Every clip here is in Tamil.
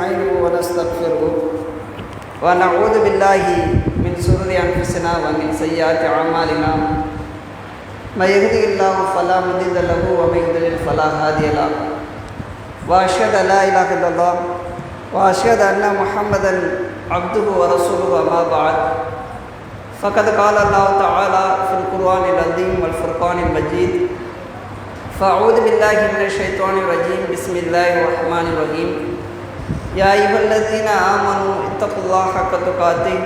ونستعينه ونستغفره ونعوذ بالله من شرور أنفسنا ومن سيئات أعمالنا من يهده الله فلا مضل له ومن يضلل فلا هادي له وأشهد أن لا إله إلا الله وأشهد أن محمدا عبده ورسوله أما بعد فقد قال الله تعالى في القرآن العظيم والفرقان المجيد فأعوذ بالله من الشيطان الرجيم بسم الله الرحمن الرحيم يا أيها الذين آمنوا اتقوا الله حق تقاته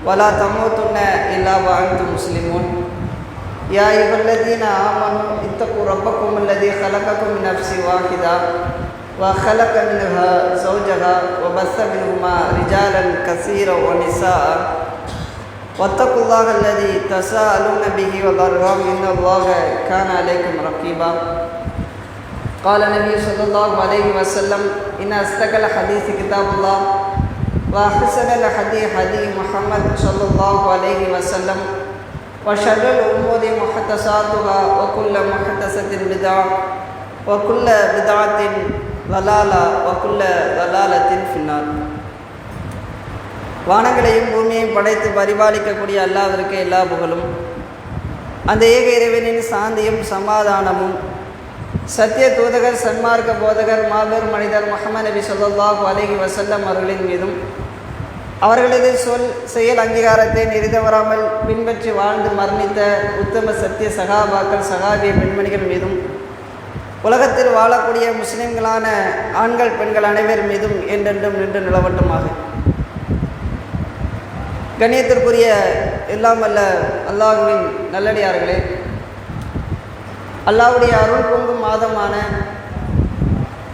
ولا تموتن إلا وأنتم مسلمون يا أيها الذين آمنوا اتقوا ربكم الذي خلقكم من نفس واحدة وخلق منها زوجها وبث منهما رجالا كثيرا ونساء واتقوا الله الذي تساءلون به والأرحام إن الله كان عليكم رقيبا قال النبي صلى الله عليه وسلم إن أصدق الحديث كتاب الله وأحسن الهدي هدي محمد صلى الله عليه وسلم وشر الأمور محدثاتها وكل محدثة بدعة وكل بدعة ضلالة وكل ضلالة في النار. வானங்களையும் பூமியையும் படைத்து பரிபாலிக்கக்கூடிய அல்லாஹ்விற்கு எல்லா புகழும். அந்த ஏக இறைவனின் சாந்தியும் சமாதானமும் சத்திய தூதகர் சன்மார்க்க போதகர் மாபெரும் மனிதர் முஹம்மது நபி ஸல்லல்லாஹு அலைஹி வஸல்லம் அவர்களின் மீதும் அவர்களது சொல் செயல் அங்கீகாரத்தை நெறிதவறாமல் பின்பற்றி வாழ்ந்து மரணித்த உத்தம சத்திய சகாபாக்கள் சகாபிய பெண்மணிகள் மீதும் உலகத்தில் வாழக்கூடிய முஸ்லிம்களான ஆண்கள் பெண்கள் அனைவர் மீதும் என்றென்றும் நின்று நிலவட்டுமாக. கண்ணியத்திற்குரிய எல்லாம் வல்ல அல்லாஹ்வின் நல்லடியார்களே, அல்லாஹ்வுடைய அருள் பொங்கும் மாதமான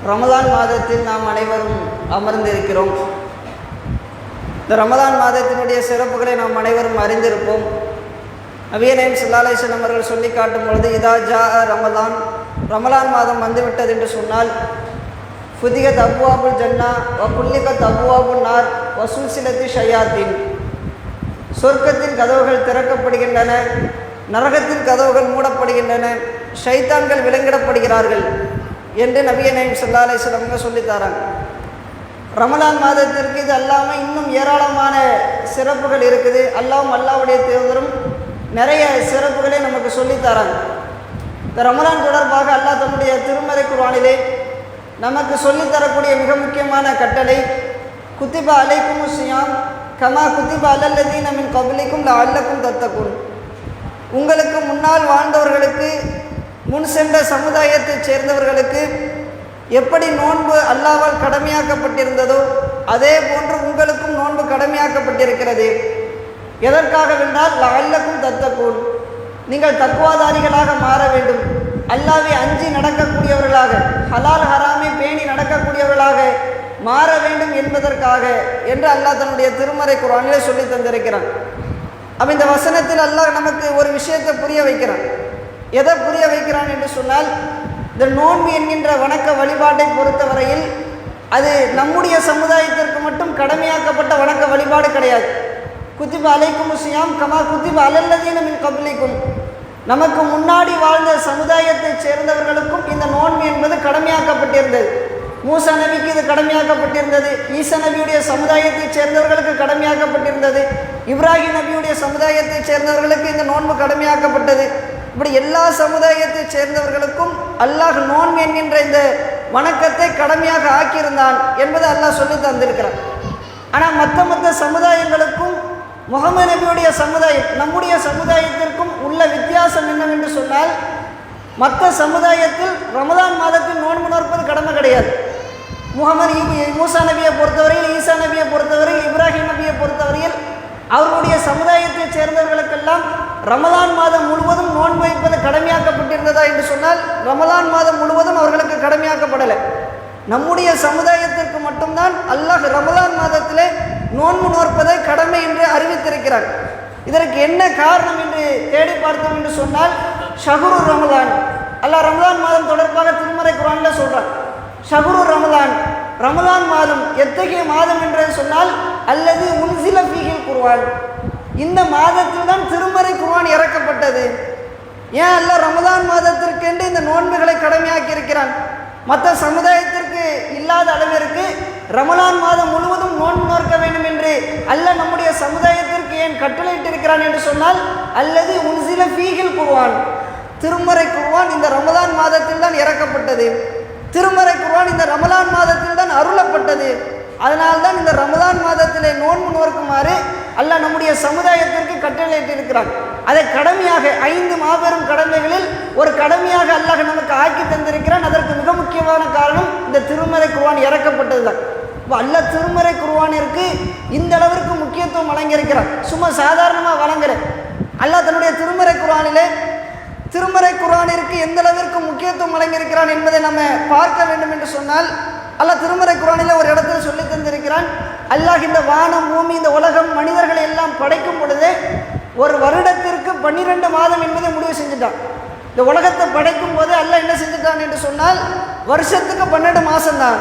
ரமலான் மாதத்தில் நாம் அனைவரும் அமர்ந்திருக்கிறோம். இந்த ரமலான் மாதத்தினுடைய சிறப்புகளை நாம் அனைவரும் அறிந்திருப்போம். நபியே நாயகம் ஸல்லல்லாஹு அலைஹி வஸல்லம் அவர்கள் சொல்லி காட்டும் பொழுது இதா ஜா ரமலான், ரமலான் மாதம் வந்துவிட்டது என்று சொன்னால் ஃபுதிகத் அப்வாபுல் ஜன்னா வ குல்லிகத் அப்வாபுன் நார் வ சுல்சிலத்தி ஷயாத்தீன், சொர்க்கத்தின் கதவுகள் திறக்கப்படுகின்றன, நரகத்தின் கதவுகள் மூடப்படுகின்றன, ஷைத்தான்கள் விலங்கிடப்படுகிறார்கள் என்று நபியே நாயகம் ஸல்லல்லாஹு அலைஹி வஸல்லம் சொல்லித்தாராங்க. ரமலான் மாதத்திற்கு இது அல்லாமல் இன்னும் ஏராளமான சிறப்புகள் இருக்குது. அல்லாஹ்வுடைய தூதரும் நிறைய சிறப்புகளை நமக்கு சொல்லித்தராங்க. இந்த ரமலான் தொடர்பாக அல்லாஹ் தன்னுடைய திருமறை குர்ஆனிலே நமக்கு சொல்லித்தரக்கூடிய மிக முக்கியமான கட்டளை குத்திபா அலைக்குமுஸ் ஸியாம் கமா குத்திபா அலல்லதீன மின் கப்லிக்கும் லஅல்லக்கும் தத்தகுன், உங்களுக்கு முன்னால் வாழ்ந்தவர்களுக்கு முன் சென்ற சமுதாயத்தைச் சேர்ந்தவர்களுக்கு எப்படி நோன்பு அல்லாஹ்வால் கடமையாக்கப்பட்டிருந்ததோ அதே போன்று உங்களுக்கும் நோன்பு கடமையாக்கப்பட்டிருக்கிறது. எதற்காக வென்றால் லஅல்லக்கும் தத்தகுன், நீங்கள் தக்வாதாரிகளாக மாற வேண்டும், அல்லாஹ்வை அஞ்சி நடக்கக்கூடியவர்களாக, ஹலால் ஹராமை பேணி நடக்கக்கூடியவர்களாக மாற வேண்டும் என்பதற்காக என்று அல்லாஹ் தன்னுடைய திருமறை குர்ஆனிலே சொல்லி தந்திருக்கிறான். அப்போ இந்த வசனத்தில் அல்லாஹ் நமக்கு ஒரு விஷயத்தை புரிய வைக்கிறான். எதை புரிய வைக்கிறான் என்று சொன்னால், இந்த நோன்பு என்கின்ற வணக்க வழிபாட்டை பொறுத்தவரையில் அது நம்முடைய சமுதாயத்திற்கு மட்டும் கடமையாக்கப்பட்ட வணக்க வழிபாடு கிடையாது. குத்திபா அலைக்குமுஸ் ஸியாம் கமா குத்திபா அலல்லதீன மின் கப்லிக்கும், நமக்கு முன்னாடி வாழ்ந்த சமுதாயத்தைச் சேர்ந்தவர்களுக்கும் இந்த நோன்பு என்பது கடமையாக்கப்பட்டிருந்தது. மூசா நபிக்கு இது கடமையாக்கப்பட்டிருந்தது, ஈசா நபியுடைய சமுதாயத்தைச் சேர்ந்தவர்களுக்கு கடமையாக்கப்பட்டிருந்தது, இப்ராஹிம் நபியுடைய சமுதாயத்தைச் சேர்ந்தவர்களுக்கு இந்த நோன்பு கடமையாக்கப்பட்டது. இப்படி எல்லா சமுதாயத்தைச் சேர்ந்தவர்களுக்கும் அல்லாஹ் நோன்பு என்கின்ற இந்த வணக்கத்தை கடமையாக ஆக்கியிருந்தான் என்பதை அல்லாஹ் சொல்லி தந்திருக்கிறான். ஆனால் மற்ற சமுதாயங்களுக்கும் முஹம்மது நபியுடைய சமுதாயம் நம்முடைய சமுதாயத்திற்கும் உள்ள வித்தியாசம் என்னவென்று சொன்னால், மற்ற சமுதாயத்தில் ரமலான் மாதத்தில் நோன்பு நோற்பது கடமை கிடையாது. மூசா நபியை பொறுத்தவரையில், ஈசா நபியை பொறுத்தவரையில், இப்ராஹிம் நபியை பொறுத்தவரையில் அவர்களுடைய சமுதாயத்தைச் சேர்ந்தவர்களுக்கெல்லாம் ரமலான் மாதம் முழுவதும் நோன்பு வைப்பது கடமையாக்கப்பட்டிருந்ததா என்று சொன்னால் ரமலான் மாதம் முழுவதும் அவர்களுக்கு கடமையாக்கப்படலை. நம்முடைய சமுதாயத்திற்கு மட்டும்தான் அல்லாஹ் ரமலான் மாதத்திலே நோன்பு நோற்பதை கடமை என்று அறிவித்திருக்கிறார். இதற்கு என்ன காரணம் என்று தேடி பார்த்தோம் என்று சொன்னால், ஷஹ்ரு ரமலான், அல்லாஹ் ரமலான் மாதம் தொடர்பாக திருமறை குர்ஆனில் சொல்றான். ஷஹ்ரு ரமலான், ரமலான் மாதம் எத்தகைய மாதம் என்று சொன்னால் அல்லது உன்சில ஃபீஹில் குர்ஆன், இந்த மாதத்தில் தான் திருமறை குர்ஆன் இறக்கப்பட்டது. ஏன் அல்லாஹ் ரமலான் மாதத்திற்கென்று இந்த நோன்புகளை கடமையாக்கி இருக்கிறான்? மற்ற சமுதாயத்திற்கு சமுதாயத்திற்கு இல்லாத அளவிற்கு ரமலான் மாதம் முழுவதும் நோன்பு நோக்க வேண்டும் என்று அல்லாஹ் நம்முடைய சமுதாயத்திற்கு ஏன் கட்டளையிட்டிருக்கிறான் என்று சொன்னால், அல்லது உன்சில ஃபீஹில் குர்ஆன், திருமறை குர்ஆன் இந்த ரமலான் மாதத்தில் தான் இறக்கப்பட்டது, திருமறை குர்ஆன் இந்த ரமலான் மாதத்தில் தான் அருளப்பட்டது. அதனால்தான் இந்த ரமலான் மாதத்திலே நோன்பு நோக்குமாறு அல்லாஹ் நம்முடைய சமுதாயத்திற்கு கட்டளையிட்டிருக்கிறான். அதை கடமையாக 5 மாபெரும் கடமைகளில் ஒரு கடமையாக அல்லாஹ் நமக்கு ஆக்கி தந்திருக்கிறான். அதற்கு மிக முக்கியமான காரணம் இந்த திருமறை குர்ஆன் இறக்கப்பட்டது தான். இப்போ அல்லாஹ் திருமறை குர்ஆனிற்கு இந்த அளவிற்கு முக்கியத்துவம் வழங்கியிருக்கிறான். சும்மா சாதாரணமாக வழங்குற அல்லாஹ் தன்னுடைய திருமறை குர்ஆனிலே திருமறை குர்ஆனிற்கு எந்த அளவிற்கு முக்கியத்துவம் வழங்கியிருக்கிறான் என்பதை நம்ம பார்க்க வேண்டும் என்று சொன்னால், அல்லாஹ் திருமறை குர்ஆனிலே ஒரு இடத்துல சொல்லி தந்திருக்கிறான். அல்லாஹ் இந்த வானம் பூமி இந்த உலகம் மனிதர்களை எல்லாம் படைக்கும் பொழுது ஒரு வருடத்திற்கு 12 மாதம் என்பதை முடிவு செஞ்சுட்டான். இந்த உலகத்தை படைக்கும் போது அல்லாஹ் என்ன செஞ்சுட்டான் என்று சொன்னால், வருஷத்துக்கு 12 மாதம் தான்,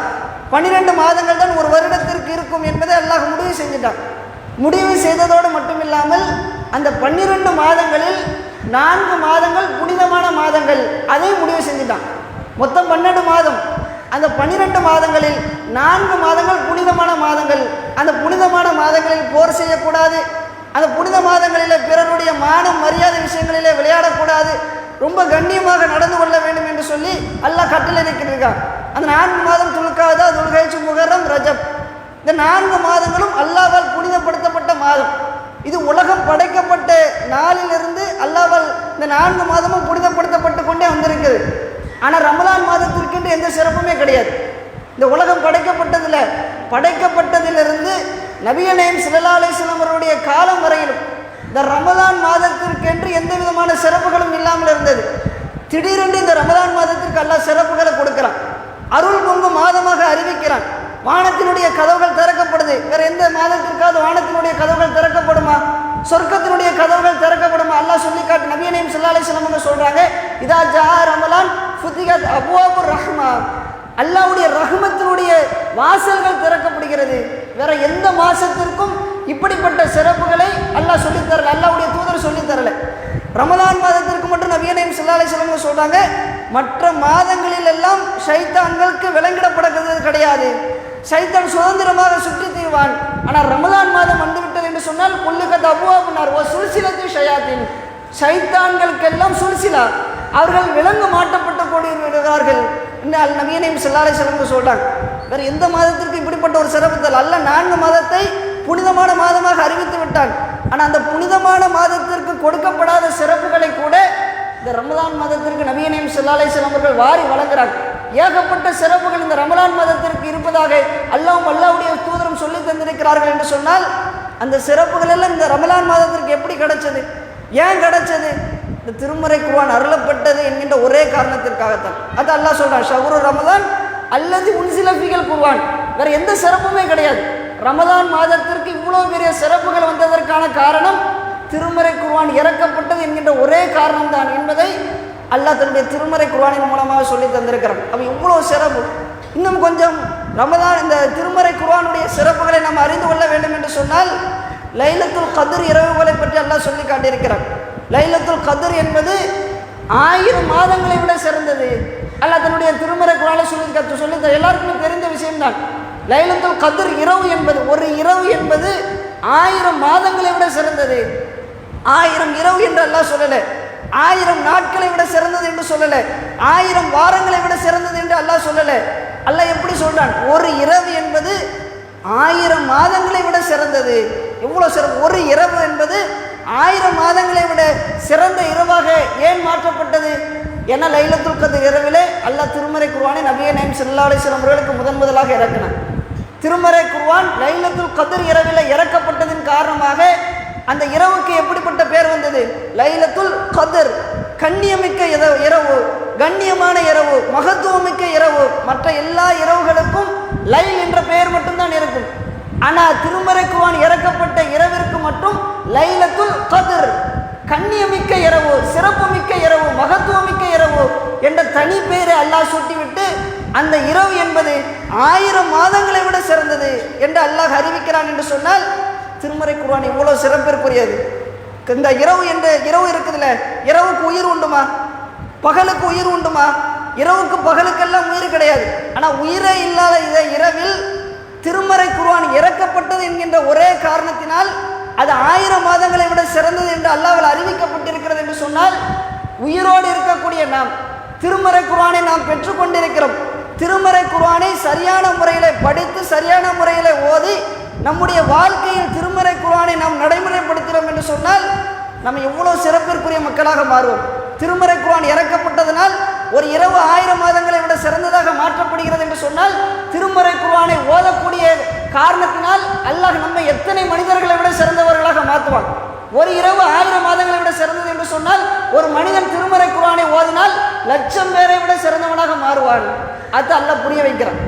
12 மாதங்கள் தான் ஒரு வருடத்திற்கு இருக்கும் என்பதை அல்லாஹ் முடிவு செஞ்சுட்டான். முடிவு செய்ததோடு மட்டுமில்லாமல் அந்த 12 மாதங்களில் 4 மாதங்கள் புனிதமான மாதங்கள், அதை முடிவு செஞ்சுட்டான். மொத்தம் 12 மாதம். அந்த 12 மாதங்களில் 4 மாதங்கள் புனிதமான மாதங்கள். அந்த புனிதமான மாதங்களில் போர் செய்யக்கூடாது, அந்த புனித மாதங்களில் பிறருடைய மானம் மரியாதை விஷயங்களிலே விளையாடக்கூடாது, ரொம்ப கண்ணியமாக நடந்து கொள்ள வேண்டும் என்று சொல்லி அல்லாஹ் கட்டளை இருக்கிறான். அந்த 4 மாதம் துல்காதா, துல்ஹஜ், முஹர்ரம், ரஜப், இந்த 4 மாதங்களும் அல்லாஹ்வால் புனிதப்படுத்தப்பட்ட மாதம். இது உலகம் படைக்கப்பட்ட நாளிலிருந்து அல்லாஹ்வால் இந்த 4 மாதமும் புனிதப்படுத்தப்பட்டு கொண்டே வந்திருக்குது. ஆனால் ரமலான் மாதத்திற்கென்று எந்த சிறப்புமே கிடையாது. இந்த உலகம் படைக்கப்பட்டதிலிருந்து நபிகள் நாயகம் ஸல்லல்லாஹு அலைஹி வஸல்லம் அவருடைய காலம் வரையிலும் இந்த ரமலான் மாதத்திற்கென்று எந்த விதமான சிறப்புகளும் இல்லாமல் இருந்தது. திடீரென்று இந்த ரமலான் மாதத்திற்கு அல்லாஹ் சிறப்புகளை கொடுக்கிறான், அருள் பொங்கும் மாதமாக அறிவிக்கிறான். வானத்தினுடைய கதவுகள் திறக்கப்படுது. வேற எந்த மாதத்திற்காவது வானத்தினுடைய கதவுகள் திறக்கப்படுமா? சொர்க்கத்தினுடைய கதவுகள் திறக்கப்படுமா? அல்லாஹ் சொல்லி காட்டு. நபிகள் நாயகம் ஸல்லல்லாஹு அலைஹி வஸல்லம் சொல்றாங்க, இதா ஜா ரமலான் ஃபுதிகத் அப்வாபுர் ரஹ்மா, அல்லாஹ்வுடைய ரஹ்மத்தினுடைய வாசல்கள் திறக்கப்படுகிறது. வேற எந்த மாசத்திற்கும் இப்படிப்பட்ட சிறப்புகளை அல்லாஹ் சொல்லித் தரல, அல்லாஹ்வுடைய தூதர் சொல்லித் தரல. ரமலான் மாதத்திற்கு மட்டும் நபிகள் நாயகம் ஸல்லல்லாஹு அலைஹி வஸல்லம் சொல்றாங்க, மற்ற மாதங்களில் எல்லாம் ஷைத்தான்களுக்கு விலங்கிடப்படுகிறது கிடையாது, ஷைத்தான் சுதந்திரமாக சுற்றி தீர்வான். ஆனால் ரமலான் மாதம் வந்துவிட்டது என்று சொன்னால் குல்லுகத் அப்வாபுன்னார் வ சுல்சிலத்து ஷயாத்தீன், ஷைத்தான்களுக்கெல்லாம் சுல்சிலா, அவர்கள் விலங்கு மாட்டப்பட்டு கொண்டிருக்கிறார்கள் என்று நபிகள் நாயகம் ஸல்லல்லாஹு அலைஹி வஸல்லம் சொல்றாங்க. வேறு எந்த மாதத்திற்கு இப்படிப்பட்ட ஒரு சிறப்புத்தல் அல்லாஹ் 4 மாதத்தை புனிதமான மாதமாக அறிவித்து விட்டான். ஆனால் அந்த புனிதமான மாதத்திற்கு கொடுக்கப்படாத சிறப்புகளை கூட இந்த ரமலான் மாதத்திற்கு நபிகள் நாயகம் ஸல்லல்லாஹு அலைஹி வஸல்லம் அவர்கள் வாரி வழங்குகிறார். ஏகப்பட்ட சிறப்புகள் இந்த ரமலான் மாதத்திற்கு இருப்பதாக அல்லாஹ்வும் அல்லாஹ்வுடைய தூதரும் சொல்லி தந்திருக்கிறார்கள் என்று சொன்னால், அந்த சிறப்புகள் எல்லாம் இந்த ரமலான் மாதத்திற்கு எப்படி கிடைச்சது? ஏன் கிடைச்சது? இந்த திருமறை குர்ஆன் அருளப்பட்டது என்கின்ற ஒரே காரணத்திற்காகத்தான். அது அல்லாஹ் சொல்றான், ஷஹ்ரு ரமலான் அல்லது உன்சில ஃபீஹில் குர்ஆன். வேற எந்த சிறப்புமே கிடையாது. ரமலான் மாதத்திற்கு இவ்வளோ பெரிய சிறப்புகள் வந்ததற்கான காரணம் திருமறை குர்ஆன் இறக்கப்பட்டது என்கின்ற ஒரே காரணம் தான் என்பதை அல்லாஹ் தன்னுடைய திருமறை குர்ஆனின் மூலமாக சொல்லி தந்திருக்கிறான். அப்போ இவ்வளோ சிறப்பு. இன்னும் கொஞ்சம் ரமலான் இந்த திருமறை குர்ஆனுடைய சிறப்புகளை நாம் அறிந்து கொள்ள வேண்டும் என்று சொன்னால், லைலத்துல் கத்ர் இரவுகளை பற்றி அல்லாஹ் சொல்லி காட்டியிருக்கிறான். லைலத்துல் கத்ர் என்பது 1000 மாதங்களை விட சிறந்தது. அல்லாஹ் தன்னுடைய திருமறை குர்ஆனை சொல்லி எல்லாருக்குமே தெரிந்த விஷயம்தான். லைலத்துல் கத்ர் இரவு என்பது, ஒரு இரவு என்பது 1000 மாதங்களை விட சிறந்தது. 1000 இரவு என்று அல்லாஹ் சொல்லலை, 1000 நாட்களை விட சிறந்தது என்று சொல்லலை, 1000 வாரங்களை விட சிறந்தது என்று அல்லாஹ் சொல்லலை. அல்லாஹ் எப்படி சொல்றான்? ஒரு இரவு என்பது 1000 மாதங்களை விட சிறந்தது. எவ்வளோ சிறப்பு! ஒரு இரவு என்பது 1000 மாதங்களை விட சிறந்த இரவாக ஏன் மாற்றப்பட்டது? ஏன்னா லைலத்துல் கத்ர் இரவிலே அல்லாஹ் திருமறை குர்ஆனை நபிகள் நாயகம் ஸல்லல்லாஹு அலைஹி வஸல்லம் அவர்களுக்கு முதலாக இறக்கினான். திருமறை குர்ஆன் லைலத்துல் கத்ர் இரவிலே இறக்கப்பட்டதின் காரணமாக அந்த இரவுக்கு எப்படிப்பட்ட பேர் வந்தது? லைலத்துல் கத்ர், கண்ணியமிக்க இரவு, கண்ணியமான இரவு, மகத்துவமிக்க இரவு. மற்ற எல்லா இரவுகளுக்கும் லைல் என்ற பெயர் மட்டும்தான் இருக்கும். ஆனால் திருமறை குர்ஆன் இறக்கப்பட்ட இரவிற்கு மட்டும் லைலத்துல் கத்ர், கண்ணியமிக்க இரவு, சிறப்புமிக்க இரவு, மகத்துவமிக்க இரவு என்ற தனி பெயரை அல்லாஹ் சூட்டிவிட்டு அந்த இரவு என்பது 1000 மாதங்களை விட சிறந்தது என்று அல்லாஹ் அறிவிக்கிறான் என்று சொன்னால், திருமறை குர்ஆன் இவ்வளோ சிறப்பிற்குரியது. இந்த இரவு என்ற இரவு இருக்குதுல்ல, இரவுக்கு உயிர் உண்டுமா? பகலுக்கு உயிர் உண்டுமா? இரவுக்கு பகலுக்கெல்லாம் உயிர் கிடையாது. ஆனால் உயிரே இல்லாத இதை இரவில் திருமறை குர்ஆன் இறக்கப்பட்டது என்கின்ற ஒரே காரணத்தினால் அது 1000 மாதங்களை விட சிறந்தது என்று அல்லாஹ்வால் அறிவிக்கப்பட்டிருக்கிறது என்று சொன்னால், உயிரோடு இருக்கக்கூடிய நாம் திருமறை குர்ஆனை நாம் பெற்றுக்கொண்டிருக்கிறோம். திருமறை குர்ஆனை சரியான முறையில் படித்து சரியான முறையில் ஓதி நம்முடைய வாழ்க்கையில் திருமறை குர்ஆனை நாம் நடைமுறைப்படுத்துகிறோம் என்று சொன்னால் நம்ம எவ்வளோ சிறப்பிற்குரிய மக்களாக மாறுவோம். திருமறை குர்ஆன் இறக்கப்பட்டதனால் ஒரு இரவு 1000 மாதங்களை விட சிறந்ததாக மாற்றப்படுகிறது என்று சொன்னால், திருமறை குர்ஆனை ஓதக்கூடிய காரணத்தினால் அல்லாஹ் நம்மை எத்தனை மனிதர்களை விட சிறந்தவர்களாக மாற்றுவான். ஒரு இரவு 1000 மாதங்களை விட சிறந்தது என்று சொன்னால், ஒரு மனிதன் திருமறை குர்ஆனை ஓதினால் 1,00,000 பேரை விட சிறந்தவனாக மாறுவான். அது அல்லாஹ் புரிய வைக்கிறான்.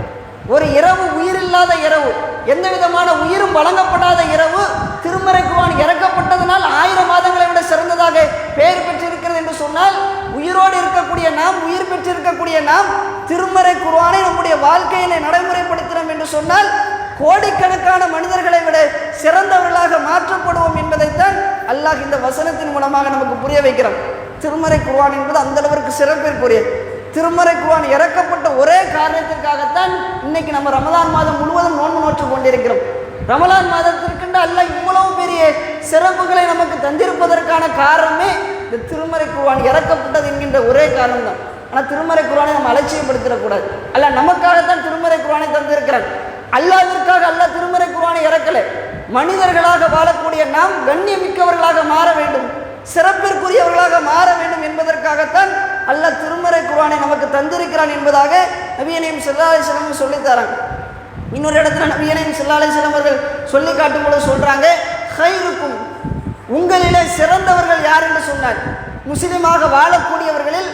ஒரு இரவு உயிரில்லாத இரவு, எந்த விதமான உயிரும் வழங்கப்படாத இரவு திருமறை குர்ஆன் இறக்கப்பட்டதனால் 1000 மாதங்களை விட சிறந்ததாக பெயர் பெற்றிருக்கிறது என்று சொன்னால், உயிரோடு இருக்கக்கூடிய நாம், உயிர் பெற்றிருக்கக்கூடிய நாம் திருமறை குர்ஆனை நம்முடைய வாழ்க்கையிலே நடைமுறைப்படுத்தினோம் என்று சொன்னால் கோடிக்கணக்கான மனிதர்களை விட சிறந்தவர்களாக மாற்றப்படுவோம் என்பதைத்தான் அல்லாஹ் இந்த வசனத்தின் மூலமாக நமக்கு புரிய வைக்கிறான். திருமறை குர்ஆன் என்பது அந்த அளவிற்கு சிறப்பிற்குரிய திருமறை குர்ஆன் இறக்கப்பட்ட ஒரே காரணத்திற்காகத்தான் இன்னைக்கு நம்ம ரமலான் மாதம் முழுவதும் நோன்பு நோற்று கொண்டிருக்கிறோம். ரமலான் மாதத்திற்கென்று அல்லாஹ் இவ்வளவு பெரிய சிறப்புகளை நமக்கு தந்திருப்பதற்கான காரணமே இந்த திருமறை குர்ஆன் இறக்கப்பட்டது என்கின்ற ஒரே காரணம் தான். ஆனால் திருமறை குர்ஆனை நம்ம அலட்சியப்படுத்திடக்கூடாது. அல்லாஹ் நமக்காகத்தான் திருமறை குர்ஆனை தந்திருக்கிறார். அல்லாஹ்விற்காக அல்லாஹ் திருமறை குர்ஆனை இறக்கலை. மனிதர்களாக வாழக்கூடிய நாம் கண்ணியமிக்கவர்களாக மாற வேண்டும், சிறப்பிற்குரியவர்களாக மாற வேண்டும் என்பதற்காகத்தான் அல்லாஹ் திருமறை குர்ஆனை நமக்கு தந்திருக்கிறான் என்பதாக நபியே நாயகம் ஸல்லல்லாஹு அலைஹி வஸல்லம் சொல்லித்தராங்க. இன்னொரு இடத்துல நபியே நாயகம் ஸல்லல்லாஹு அலைஹி வஸல்லம் அவர்கள் சொல்லி காட்டும் பொழுது சொல்றாங்க, ஹைருக்கும், உங்களிலே சிறந்தவர்கள் யார் என்று சொன்னார். முஸ்லிமாக வாழக்கூடியவர்களில்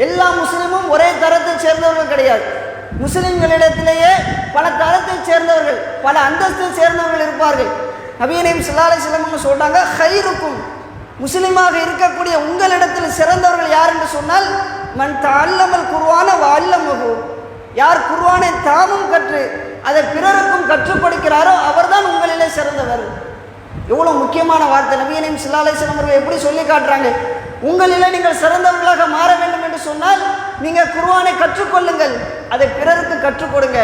எல்லா முஸ்லிமும் ஒரே தரத்தை சேர்ந்தவர்கள் கிடையாது. முஸ்லிம்களிடத்திலேயே பல தரத்தை சேர்ந்தவர்கள், பல அந்தஸ்தை சேர்ந்தவர்கள் இருப்பார்கள். நபியே நாயகம் ஸல்லல்லாஹு அலைஹி வஸல்லம் சொல்றாங்க, ஹைருக்கும், முஸ்லிமாக இருக்கக்கூடிய உங்களிடத்தில் சிறந்தவர்கள் யார் என்று சொன்னால், மன் தஅல்லமல் குர்ஆன வஅல்லமஹு, யார் குர்ஆனை தாமும் கற்று அதை பிறருக்கும் கற்றுக் கொடுக்கிறாரோ அவர்தான் உங்களிலே சிறந்தவர். எவ்வளோ முக்கியமான வார்த்தை. நபியே நாயகம் ஸல்லல்லாஹு அலைஹி வஸல்லம் அவர்கள் எப்படி சொல்லி காட்டுறாங்க, உங்களிலே நீங்கள் சிறந்தவர்களாக மாற வேண்டும் என்று சொன்னால் நீங்கள் குர்ஆனை கற்றுக்கொள்ளுங்கள், அதை பிறருக்கு கற்றுக் கொடுங்க.